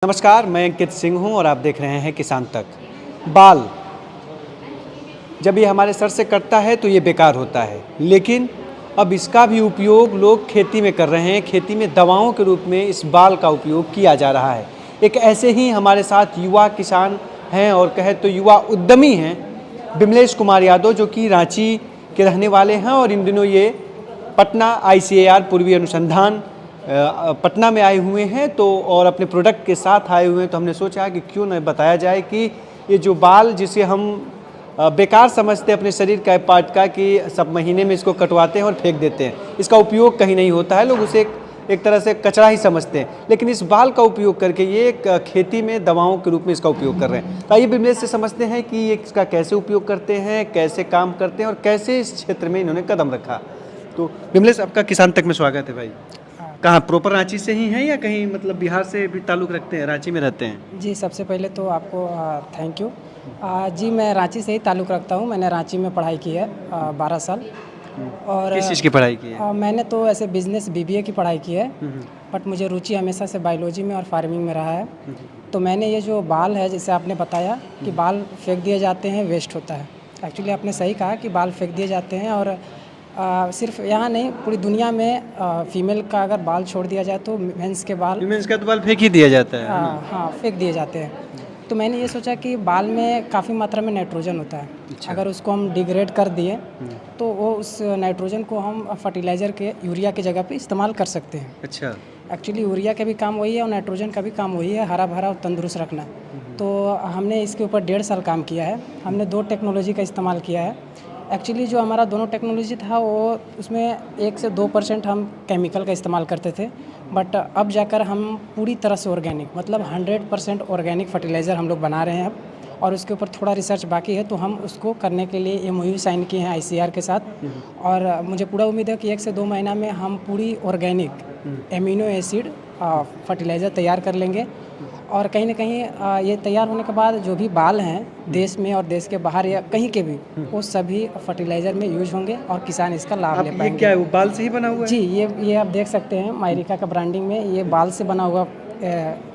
नमस्कार, मैं अंकित सिंह हूं और आप देख रहे हैं किसान तक। बाल जब ये हमारे सर से कटता है तो ये बेकार होता है, लेकिन अब इसका भी उपयोग लोग खेती में कर रहे हैं। खेती में दवाओं के रूप में इस बाल का उपयोग किया जा रहा है। एक ऐसे ही हमारे साथ युवा किसान हैं और कहे तो युवा उद्यमी हैं, विमलेश कुमार यादव, जो कि रांची के रहने वाले हैं और इन दिनों ये पटना ICAR पूर्वी अनुसंधान पटना में आए हुए हैं तो और अपने प्रोडक्ट के साथ आए हुए हैं। तो हमने सोचा कि क्यों न बताया जाए कि ये जो बाल जिसे हम बेकार समझते हैं अपने शरीर का पार्ट का, कि सब महीने में इसको कटवाते हैं और फेंक देते हैं, इसका उपयोग कहीं नहीं होता है, लोग उसे एक तरह से कचरा ही समझते हैं। लेकिन इस बाल का उपयोग करके ये एक खेती में दवाओं के रूप में इसका उपयोग कर रहे हैं। तो आइए विमलेश से समझते हैं कि ये इसका कैसे उपयोग करते हैं, कैसे काम करते हैं और कैसे इस क्षेत्र में इन्होंने कदम रखा। तो विमलेश, आपका किसान तक में स्वागत है भाई। कहाँ प्रॉपर रांची से ही हैं या कहीं मतलब बिहार से भी ताल्लुक़ रखते हैं, रांची में रहते हैं? जी, सबसे पहले तो आपको थैंक यू। जी, मैं रांची से ही ताल्लुक़ रखता हूँ। मैंने रांची में पढ़ाई की है 12 साल। और किस चीज़ की पढ़ाई की है? मैंने तो ऐसे बिज़नेस BBA की पढ़ाई की है, बट मुझे रुचि हमेशा से बायोलॉजी में और फार्मिंग में रहा है। तो मैंने ये जो बाल है, जैसे आपने बताया कि बाल फेंक दिए जाते हैं, वेस्ट होता है। एक्चुअली आपने सही कहा कि बाल फेंक दिए जाते हैं और सिर्फ यहाँ नहीं, पूरी दुनिया में फीमेल का अगर बाल छोड़ दिया जाए तो मेंस के बाल ह्यूमन्स का तो बाल फेंक ही दिया जाता है ना? हाँ, फेंक दिए जाते हैं। तो मैंने ये सोचा कि बाल में काफ़ी मात्रा में नाइट्रोजन होता है। अच्छा। अगर उसको हम डिग्रेड कर दिए तो वो उस नाइट्रोजन को हम फर्टिलाइज़र के यूरिया की जगह पे इस्तेमाल कर सकते हैं। अच्छा। एक्चुअली यूरिया का भी काम वही है और नाइट्रोजन का भी काम वही है, हरा भरा और तंदुरुस्त रखना। तो हमने इसके ऊपर 1.5 साल काम किया है। हमने 2 टेक्नोलॉजी का इस्तेमाल किया है। एक्चुअली जो हमारा दोनों टेक्नोलॉजी था वो उसमें 1 से 2% हम केमिकल का इस्तेमाल करते थे, बट अब जाकर हम पूरी तरह से ऑर्गेनिक, मतलब 100% ऑर्गेनिक फर्टिलाइज़र हम लोग बना रहे हैं अब। और उसके ऊपर थोड़ा रिसर्च बाकी है, तो हम उसको करने के लिए MOU साइन किए हैं ICAR के साथ। और मुझे पूरा उम्मीद है कि 1 से 2 महीना में हम पूरी ऑर्गेनिक एमिनो एसिड फर्टिलाइज़र तैयार कर लेंगे। और कहीं ना कहीं ये तैयार होने के बाद जो भी बाल हैं देश में और देश के बाहर या कहीं के भी, वो सभी फर्टिलाइज़र में यूज होंगे और किसान इसका लाभ ले ये पाएंगे। क्या है, वो बाल से ही बना हुआ है? जी, ये आप देख सकते हैं मायरिका का ब्रांडिंग में ये बाल से बना हुआ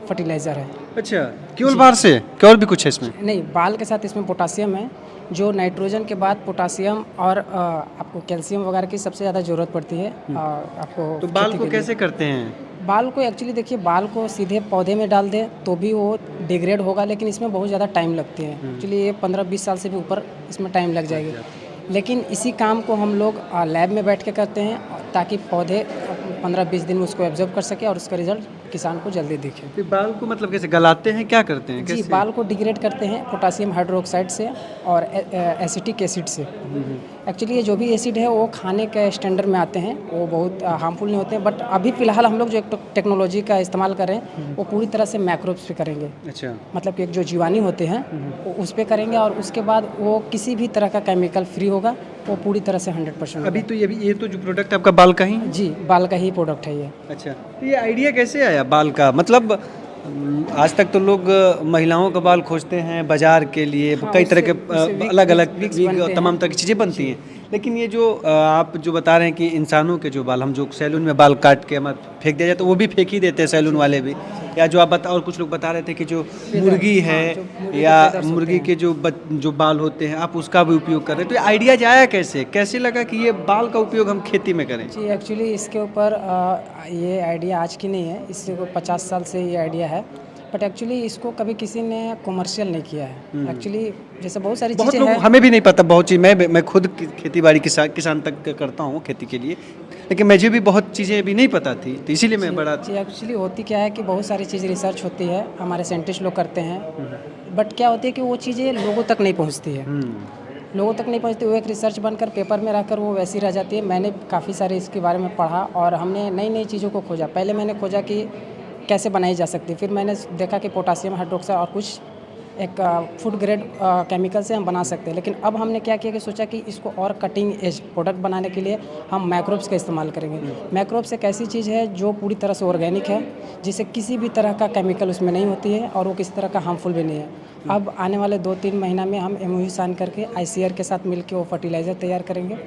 फर्टिलाइज़र है। अच्छा, केवल बाल से? केवल भी कुछ है इसमें? नहीं, बाल के साथ इसमें पोटासियम है, जो नाइट्रोजन के बाद पोटासियम और आपको कैल्शियम वगैरह की सबसे ज़्यादा ज़रूरत पड़ती है आपको। तो बाल खेती को के लिए। कैसे करते हैं? बाल को एक्चुअली देखिए, बाल को सीधे पौधे में डाल दें तो भी वो डिग्रेड होगा, लेकिन इसमें बहुत ज़्यादा टाइम लगती है। एक्चुअली ये 15-20 साल से भी ऊपर इसमें टाइम लग जाएगी। लेकिन इसी काम को हम लोग लैब में बैठ के करते हैं ताकि पौधे 15-20 दिन में उसको एब्जॉर्ब कर सके और उसका रिजल्ट किसान को जल्दी दिखे। तो बाल को मतलब कैसे गलाते हैं, क्या करते हैं, जी, कैसे? बाल को डिग्रेड करते हैं पोटासियम हाइड्रोक्साइड से और एसिटिक एसिड से। एक्चुअली ये जो भी एसिड है वो खाने के स्टैंडर्ड में आते हैं, वो बहुत हार्मफुल नहीं होते हैं। बट अभी फ़िलहाल हम लोग जो एक टेक्नोलॉजी का इस्तेमाल कर रहे हैं वो पूरी तरह से मैक्रोब्स पे करेंगे। अच्छा। मतलब कि एक जो जीवाणु होते हैं वो उस पे करेंगे और उसके बाद वो किसी भी तरह का केमिकल फ्री होगा, वो पूरी तरह से 100% अभी तो ये तो जो प्रोडक्ट आपका बाल का ही है? जी, बाल का ही प्रोडक्ट है ये। अच्छा, तो ये आइडिया कैसे आया बाल का? मतलब आज तक तो लोग महिलाओं का बाल खोजते हैं बाजार के लिए, हाँ, कई तरह के उससे अलग अलग विग्स विग बनते तमाम हैं। तरह की चीज़ें बनती हैं। लेकिन ये जो आप जो बता रहे हैं कि इंसानों के जो बाल, हम जो सैलून में बाल काट के हमारे फेंक दिया जाए तो वो भी फेंक ही देते हैं सैलून वाले भी। या जो आप बता, और कुछ लोग बता रहे थे कि जो मुर्गी है हाँ, जो मुर्गी के या feathers होते मुर्गी हैं। के जो बाल होते हैं आप उसका भी उपयोग कर रहे हैं। तो ये आइडिया जाया कैसे, कैसे लगा कि ये बाल का उपयोग हम खेती में करें? जी, एक्चुअली इसके ऊपर ये आइडिया आज की नहीं है, इससे को 50 साल से ये आइडिया है। बट एक्चुअली इसको कभी किसी ने कमर्शियल नहीं किया है। एक्चुअली जैसे बहुत सारी बहुत चीज़ें लोग, हैं। हमें भी नहीं पता बहुत चीज़। मैं खुद खेती बाड़ी किसान तक करता हूँ खेती के लिए, लेकिन मुझे भी बहुत चीज़ें अभी नहीं पता थी, तो इसीलिए मैं बड़ा जी, एक्चुअली होती क्या है कि बहुत सारी चीज़ रिसर्च होती है, हमारे साइंटिस्ट लोग करते हैं, बट क्या होती है कि वो चीज़ें लोगों तक नहीं पहुँचती है। लोगों तक नहीं पहुँचती, वो एक रिसर्च बनकर पेपर में रहकर वो वैसी रह जाती है। मैंने काफ़ी सारे इसके बारे में पढ़ा और हमने नई नई चीज़ों को खोजा। पहले मैंने खोजा कि कैसे बनाई जा सकती है, फिर मैंने देखा कि पोटासियम हाइड्रोक्साइड और कुछ एक फूड ग्रेड केमिकल से हम बना सकते हैं। लेकिन अब हमने क्या किया कि सोचा कि इसको और कटिंग एज प्रोडक्ट बनाने के लिए हम मैक्रोब्स का इस्तेमाल करेंगे। मैक्रोब्स एक ऐसी चीज़ है जो पूरी तरह से ऑर्गेनिक है, जिससे किसी भी तरह का केमिकल उसमें नहीं होती है और वो किसी तरह का हार्मफुल भी नहीं है। अब आने वाले 2-3 महीना में हम MOU साइन करके ICAR के साथ मिलकर वो फर्टिलाइज़र तैयार करेंगे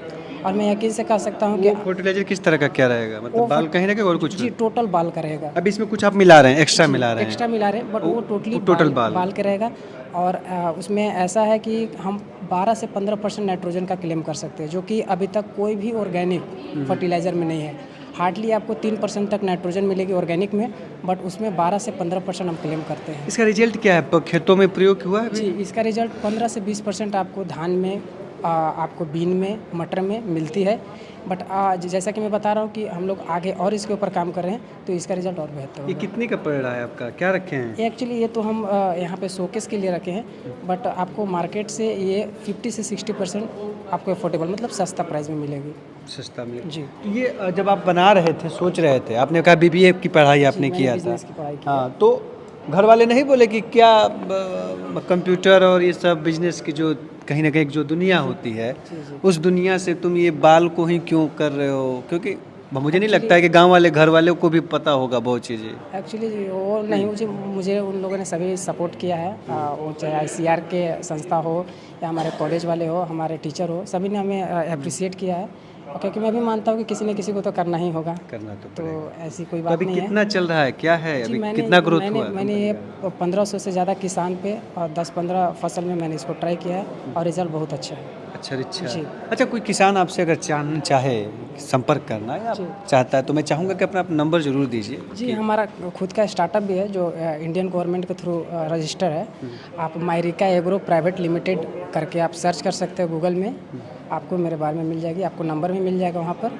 और मैं यकीन से कह सकता हूँ कि वो फर्टिलाइजर किस तरह का क्या रहेगा, मतलब बाल कहीं रहेगा और कुछ जी टोटल बाल का रहेगा। अब इसमें कुछ आप मिला रहे हैं, एक्स्ट्रा मिला रहे हैं? एक्स्ट्रा मिला रहे हैं बट वो टोटली टोटल बाल के रहेगा। और उसमें ऐसा है कि हम 12 से 15% नाइट्रोजन का क्लेम कर सकते हैं, जो कि अभी तक कोई भी ऑर्गेनिक फर्टिलाइज़र में नहीं है। हार्डली आपको 3% तक नाइट्रोजन मिलेगी ऑर्गेनिक में, बट उसमें 12 से 15% हम क्लेम करते हैं। इसका रिजल्ट क्या है, खेतों में प्रयोग हुआ है? जी, इसका रिजल्ट 15 से 20% आपको धान में, आपको बीन में, मटर में मिलती है। बट जैसा कि मैं बता रहा हूँ कि हम लोग आगे और इसके ऊपर काम कर रहे हैं, तो इसका रिजल्ट और बेहतर होगा। ये कितने का पड़ रहा है आपका, क्या रखे हैं? एक्चुअली ये तो हम यहाँ पे शोकेस के लिए रखे हैं, बट आपको मार्केट से ये 50 से 60% आपको अफोर्डेबल, मतलब सस्ता प्राइस में मिलेगी। सस्ता में जी। तो ये जब आप बना रहे थे, सोच रहे थे, आपने कहा बीबीए की पढ़ाई आपने मैंने किया था, बिजनेस की पढ़ाई की। हाँ, तो घर वाले नहीं बोले कि क्या कंप्यूटर और ये सब बिजनेस की जो कहीं ना कहीं जो दुनिया होती है, उस दुनिया से तुम ये बाल को ही क्यों कर रहे हो? क्योंकि मुझे नहीं लगता है कि गांव वाले घर वाले को भी पता होगा बहुत चीज़ें। एक्चुअली वो नहीं, मुझे उन लोगों ने सभी सपोर्ट किया है। वो चाहे ICR के संस्था हो या हमारे कॉलेज वाले हो, हमारे टीचर हो, सभी ने हमें अप्रिसिएट किया है। और क्योंकि मैं भी मानता हूँ कि किसी न किसी को तो करना ही होगा, करना तो तो पड़ेगा। ऐसी कोई तो बात अभी नहीं है। कितना चल रहा है, क्या है जी, अभी, कितना ग्रोथ हुआ? मैंने ये 1500 से ज़्यादा किसान पे और 10-15 फसल में मैंने इसको ट्राई किया है और रिजल्ट बहुत अच्छा है। अच्छा अच्छा जी। अच्छा, कोई किसान आपसे अगर चाहे संपर्क करना या चाहता है, तो मैं चाहूँगा कि अपना नंबर ज़रूर दीजिए। जी, हमारा खुद का स्टार्टअप भी है जो इंडियन गवर्नमेंट के थ्रू रजिस्टर है। आप मायरिका एग्रो प्राइवेट लिमिटेड करके आप सर्च कर सकते हो गूगल में, आपको मेरे बारे में मिल जाएगी, आपको नंबर भी मिल जाएगा वहाँ पर।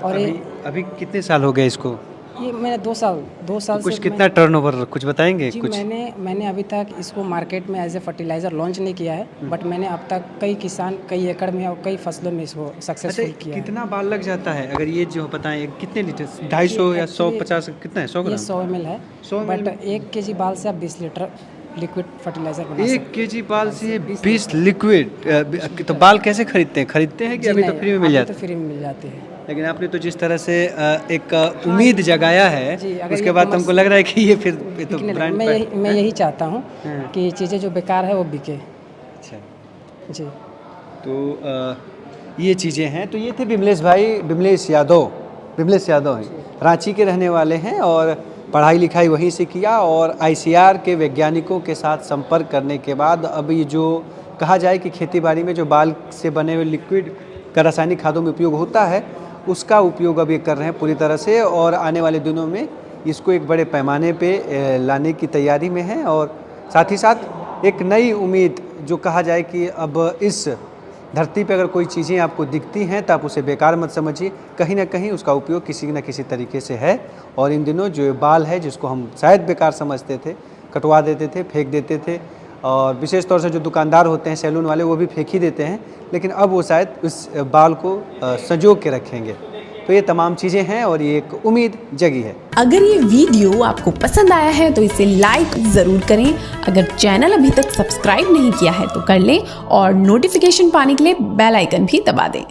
और अभी कितने साल हो गए इसको? ये मैंने 2 साल तो कुछ से कितना टर्नओवर कुछ बताएंगे? जी, कुछ मैंने अभी तक इसको मार्केट में एज ए फर्टिलाइज़र लॉन्च नहीं किया है, बट मैंने अब तक कई किसान, कई एकड़ में और कई फसलों में इसको सक्सेसफुल किया है। कितना बाल लग जाता है अगर ये जो बताएं, कितने लीटर, 250 या 150, कितना है, 100 ये ग्राम? 100 ml है, 100 बट 1 kg बाल से आप 20 लीटर लिक्विड फर्टिलाइज़र बना 1 केजी बाल से 20 लिक्विड। तो बाल कैसे खरीदते हैं कि अभी तो फ्री में मिल जाता तो फ्री में मिल जाती है। है? लेकिन आपने तो जिस तरह से एक उम्मीद जगाया है, जी, अगर उसके ये बाद हमको लग रहा है कि ये फिर तो बिकने लगे। ब्रांड मैं यही चाहता हूँ हाँ। कि चीज़ें जो बेकार है वो बिके। अच्छा, जी। तो ये चीज़ें हैं। तो ये थे बिमलेश भाई, बिमलेश यादव हैं, रांची के रहने वाले हैं और पढ़ाई लिखाई वहीं से किया और ICR के वैज्ञानिकों के साथ संपर्क करने के बाद अब ये जो कहा जाए कि खेतीबाड़ी में जो बाल से बने हुए लिक्विड का रासायनिक खादों में उपयोग होता है, उसका उपयोग अब ये कर रहे हैं पूरी तरह से, और आने वाले दिनों में इसको एक बड़े पैमाने पे लाने की तैयारी में है। और साथ ही साथ एक नई उम्मीद, जो कहा जाए कि अब इस धरती पे अगर कोई चीज़ें आपको दिखती हैं तो आप उसे बेकार मत समझिए, कहीं ना कहीं उसका उपयोग किसी न किसी तरीके से है। और इन दिनों जो बाल है, जिसको हम शायद बेकार समझते थे, कटवा देते थे, फेंक देते थे, और विशेष तौर से जो दुकानदार होते हैं, सैलून वाले, वो भी फेंक ही देते हैं, लेकिन अब वो शायद उस बाल को संजो के रखेंगे। तो ये तमाम चीज़ें हैं और ये एक उम्मीद जगी है। अगर ये वीडियो आपको पसंद आया है तो इसे लाइक ज़रूर करें। अगर चैनल अभी तक सब्सक्राइब नहीं किया है तो कर लें और नोटिफिकेशन पाने के लिए बेल आइकन भी दबा दें।